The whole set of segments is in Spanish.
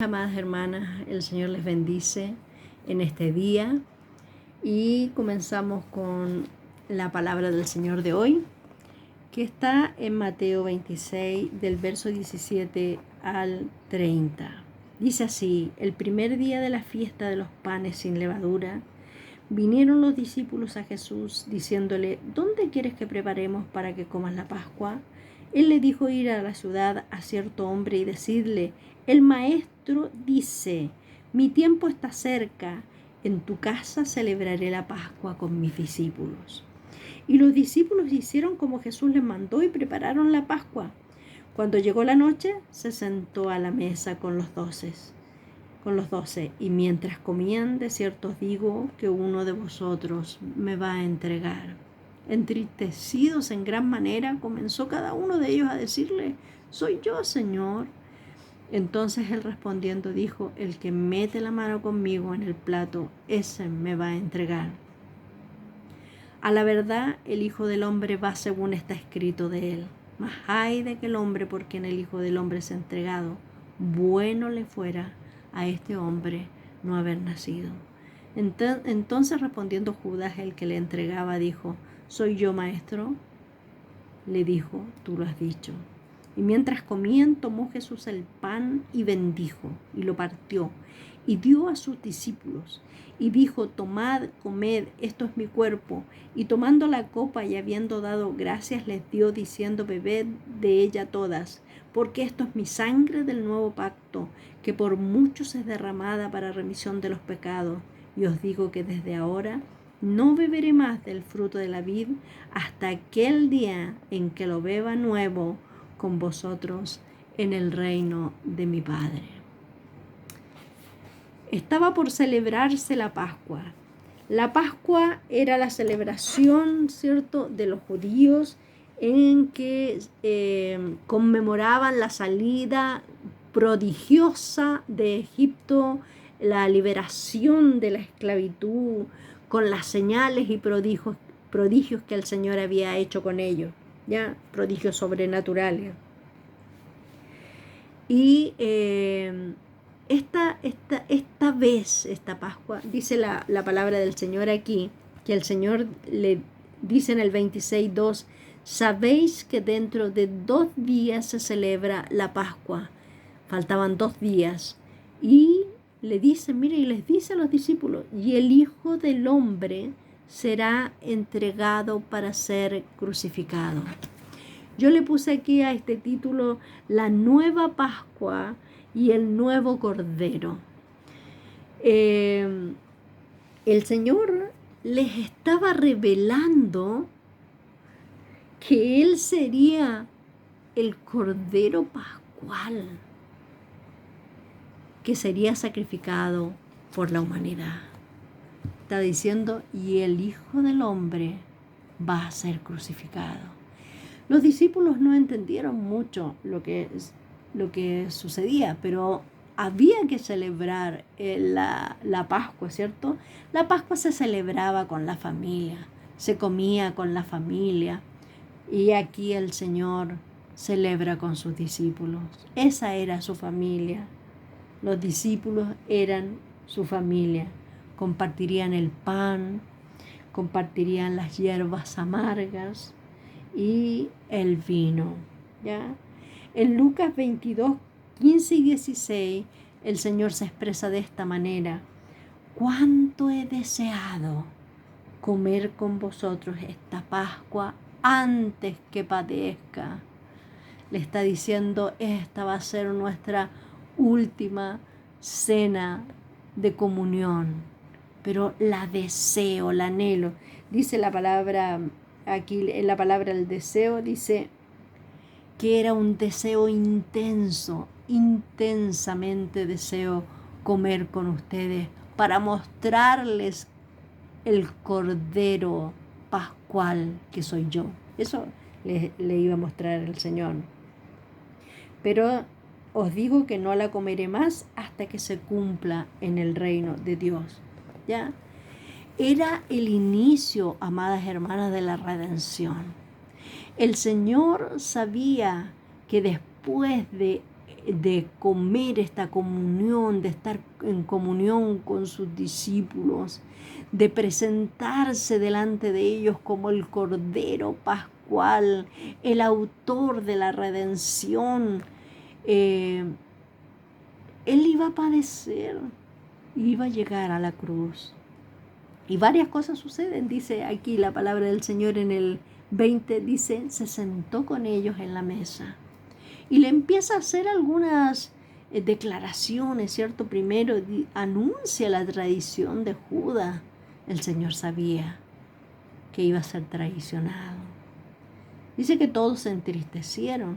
Amadas hermanas, el Señor les bendice en este día y comenzamos con la palabra del Señor de hoy, que está en Mateo 26, del verso 17 al 30. Dice así: el primer día de la fiesta de los panes sin levadura, vinieron los discípulos a Jesús diciéndole: ¿dónde quieres que preparemos para que comas la Pascua? Él le dijo ir a la ciudad a cierto hombre y decirle: el maestro dice, mi tiempo está cerca, en tu casa celebraré la Pascua con mis discípulos. Y los discípulos hicieron como Jesús les mandó y prepararon la Pascua. Cuando llegó la noche, se sentó a la mesa con los 12, y mientras comían, de cierto os digo que uno de vosotros me va a entregar. Entristecidos en gran manera, comenzó cada uno de ellos a decirle: soy yo, Señor. Entonces él respondiendo dijo: el que mete la mano conmigo en el plato, ese me va a entregar. A la verdad, el Hijo del Hombre va según está escrito de él. Mas ay de aquel hombre por quien el Hijo del Hombre es entregado. Bueno le fuera a este hombre no haber nacido. Entonces respondiendo Judas, el que le entregaba, dijo: ¿soy yo, maestro? Le dijo: tú lo has dicho. Y mientras comían, tomó Jesús el pan y bendijo, y lo partió, y dio a sus discípulos, y dijo: tomad, comed, esto es mi cuerpo. Y tomando la copa y habiendo dado gracias, les dio, diciendo: bebed de ella todas, porque esto es mi sangre del nuevo pacto, que por muchos es derramada para remisión de los pecados. Y os digo que desde ahora no beberé más del fruto de la vid hasta aquel día en que lo beba nuevo con vosotros en el reino de mi Padre. Estaba por celebrarse la Pascua. La Pascua era la celebración, ¿cierto?, de los judíos, en que conmemoraban la salida prodigiosa de Egipto, la liberación de la esclavitud, con las señales y prodigios que el Señor había hecho con ellos, ya, prodigios sobrenaturales. Y esta vez, esta Pascua, dice la palabra del Señor aquí, que el Señor le dice en el 26:2: sabéis que dentro de 2 días se celebra la Pascua. Faltaban 2 días. Y le dice, mire, y les dice a los discípulos: y el Hijo del Hombre será entregado para ser crucificado. Yo le puse aquí a este título: la nueva Pascua y el nuevo Cordero. El Señor les estaba revelando que Él sería el Cordero Pascual, que sería sacrificado por la humanidad. Está diciendo: y el Hijo del Hombre va a ser crucificado. Los discípulos no entendieron mucho lo que sucedía, pero había que celebrar la Pascua, ¿cierto? La Pascua se celebraba con la familia, se comía con la familia, y aquí el Señor celebra con sus discípulos. Esa era su familia. Los discípulos eran su familia. Compartirían el pan, compartirían las hierbas amargas y el vino, ¿ya? En Lucas 22, 15 y 16, el Señor se expresa de esta manera: cuánto he deseado comer con vosotros esta Pascua antes que padezca. Le está diciendo: esta va a ser nuestra última cena de comunión, pero la deseo, la anhelo. Dice la palabra aquí, en la palabra el deseo, dice que era un deseo intenso, intensamente deseo comer con ustedes para mostrarles el Cordero Pascual que soy yo. Eso le iba a mostrar el Señor. Pero os digo que no la comeré más hasta que se cumpla en el reino de Dios. ¿Ya? Era el inicio, amadas hermanas, de la redención. El Señor sabía que después de de comer esta comunión, de estar en comunión con sus discípulos, de presentarse delante de ellos como el Cordero Pascual, el autor de la redención. Él iba a padecer, iba a llegar a la cruz. Y varias cosas suceden, dice aquí la palabra del Señor en el 20, dice, se sentó con ellos en la mesa. Y le empieza a hacer algunas declaraciones, ¿cierto? Primero anuncia la traición de Judas. El Señor sabía que iba a ser traicionado. Dice que todos se entristecieron,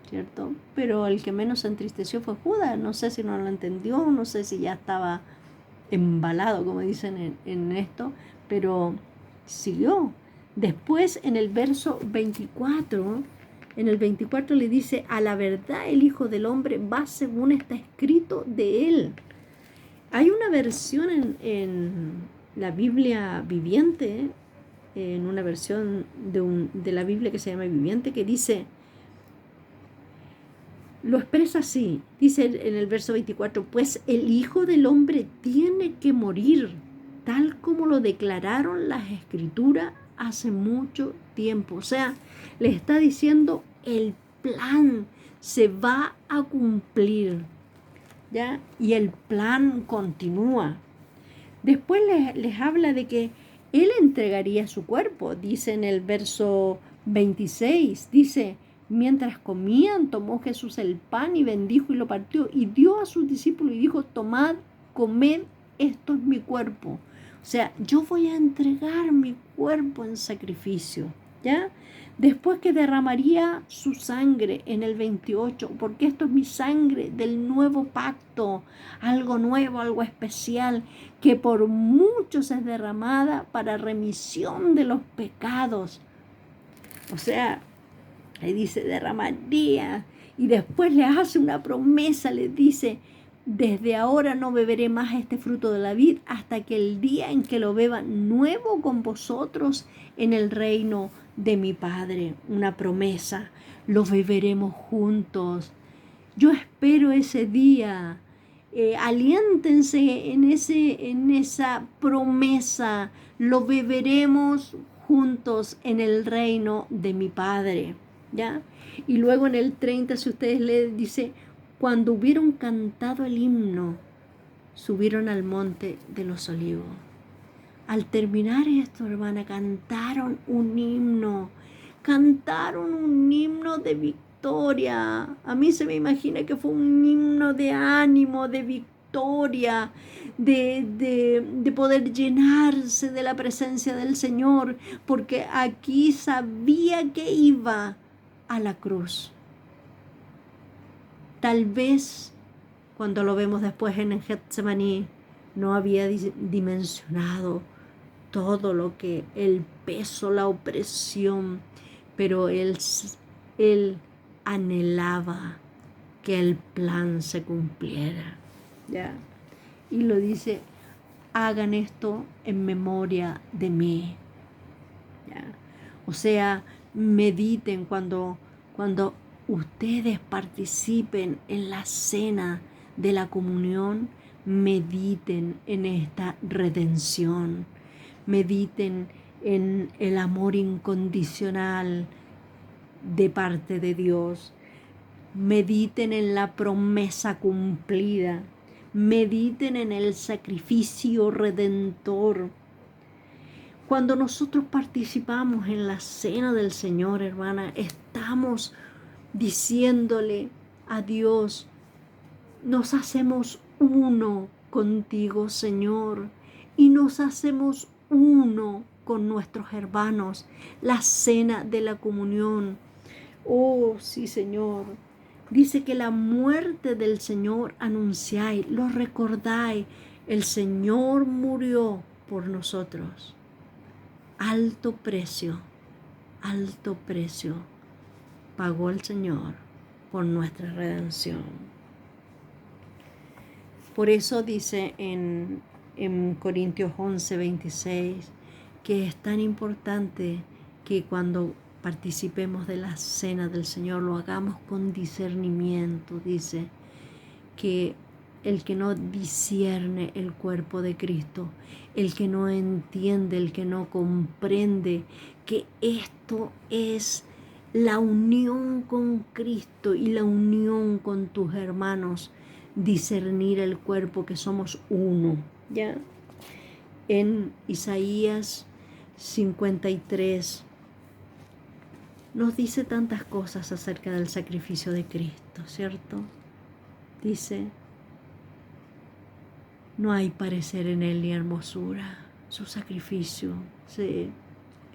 ¿cierto? Pero el que menos se entristeció fue Judas. No sé si no lo entendió, no sé si ya estaba embalado, como dicen en esto, pero siguió. Después en el verso 24, le dice, a la verdad el Hijo del Hombre va según está escrito de él. Hay una versión en la Biblia viviente, en una versión de la Biblia que se llama viviente, que dice, lo expresa así, dice en el verso 24, pues el Hijo del Hombre tiene que morir, tal como lo declararon las Escrituras hace mucho tiempo. O sea, le está diciendo, el plan se va a cumplir, ¿ya? Y el plan continúa. Después les habla de que Él entregaría su cuerpo, dice en el verso 26, dice, mientras comían, tomó Jesús el pan y bendijo y lo partió y dio a sus discípulos y dijo, tomad, comed, esto es mi cuerpo. O sea, yo voy a entregar mi cuerpo en sacrificio, ¿ya? Después que derramaría su sangre en el 28, porque esto es mi sangre del nuevo pacto, algo nuevo, algo especial, que por muchos es derramada para remisión de los pecados. O sea, le dice, derramaría, y después le hace una promesa, le dice, desde ahora no beberé más este fruto de la vid hasta que el día en que lo beba nuevo con vosotros en el reino de mi Padre. Una promesa, lo beberemos juntos. Yo espero ese día. Aliéntense en esa promesa. Lo beberemos juntos en el reino de mi Padre, ¿ya? Y luego en el 30, si ustedes leen, dice, cuando hubieron cantado el himno, subieron al monte de los olivos. Al terminar esto, hermana, cantaron un himno de victoria. A mí se me imagina que fue un himno de ánimo, de victoria, de poder llenarse de la presencia del Señor, porque aquí sabía que iba a la cruz. Tal vez cuando lo vemos después en Getsemaní no había dimensionado todo lo que el peso, la opresión, pero él anhelaba que el plan se cumpliera, ¿ya? Y lo dice, hagan esto en memoria de mí, ¿ya? O sea, mediten cuando ustedes participen en la cena de la comunión, mediten en esta redención, mediten en el amor incondicional de parte de Dios, mediten en la promesa cumplida, mediten en el sacrificio redentor. Cuando nosotros participamos en la cena del Señor, hermana, estamos diciéndole a Dios, nos hacemos uno contigo, Señor, y nos hacemos uno con nuestros hermanos, la cena de la comunión. Oh, sí, Señor. Dice que la muerte del Señor anunciáis, lo recordáis. El Señor murió por nosotros. Alto precio pagó el Señor por nuestra redención. Por eso dice en Corintios 11, 26, que es tan importante que cuando participemos de la cena del Señor, lo hagamos con discernimiento. Dice que el que no discierne el cuerpo de Cristo, el que no entiende, el que no comprende que esto es la unión con Cristo y la unión con tus hermanos, discernir el cuerpo, que somos uno. ¿Ya? En Isaías 53 nos dice tantas cosas acerca del sacrificio de Cristo, ¿cierto? Dice: no hay parecer en él ni hermosura. Su sacrificio,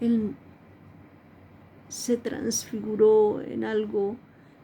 él se transfiguró en algo,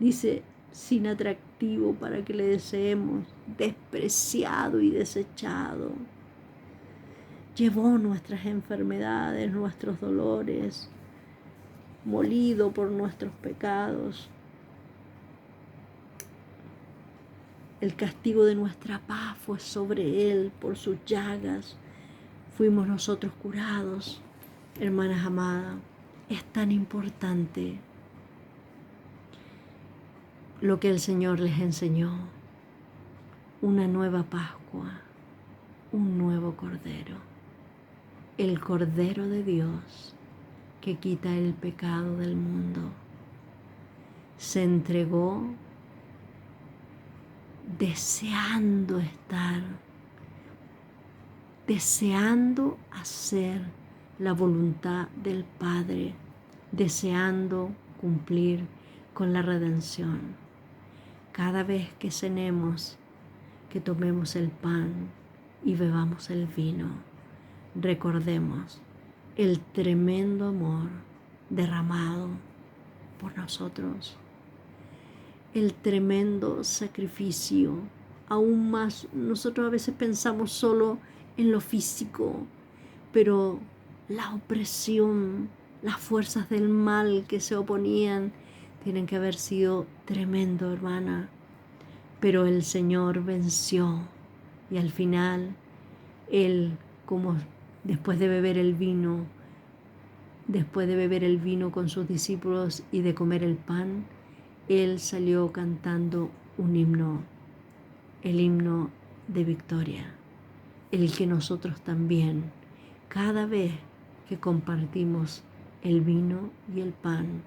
dice, sin atractivo para que le deseemos, despreciado y desechado. Llevó nuestras enfermedades, nuestros dolores, molido por nuestros pecados. El castigo de nuestra paz fue sobre él, por sus llagas fuimos nosotros curados. Hermanas amadas, es tan importante lo que el Señor les enseñó: una nueva Pascua, un nuevo Cordero, el Cordero de Dios que quita el pecado del mundo. Se entregó deseando estar, deseando hacer la voluntad del Padre, deseando cumplir con la redención. Cada vez que cenemos, que tomemos el pan y bebamos el vino, recordemos el tremendo amor derramado por nosotros, el tremendo sacrificio. Aún más, nosotros a veces pensamos solo en lo físico, pero la opresión, las fuerzas del mal que se oponían, tienen que haber sido tremendo, hermana. Pero el Señor venció, y al final Él, como después de beber el vino con sus discípulos y de comer el pan, Él salió cantando un himno, el himno de victoria, el que nosotros también, cada vez que compartimos el vino y el pan,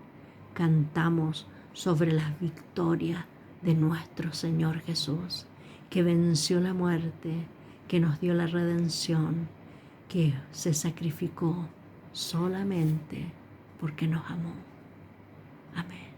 cantamos sobre las victorias de nuestro Señor Jesús, que venció la muerte, que nos dio la redención, que se sacrificó solamente porque nos amó. Amén.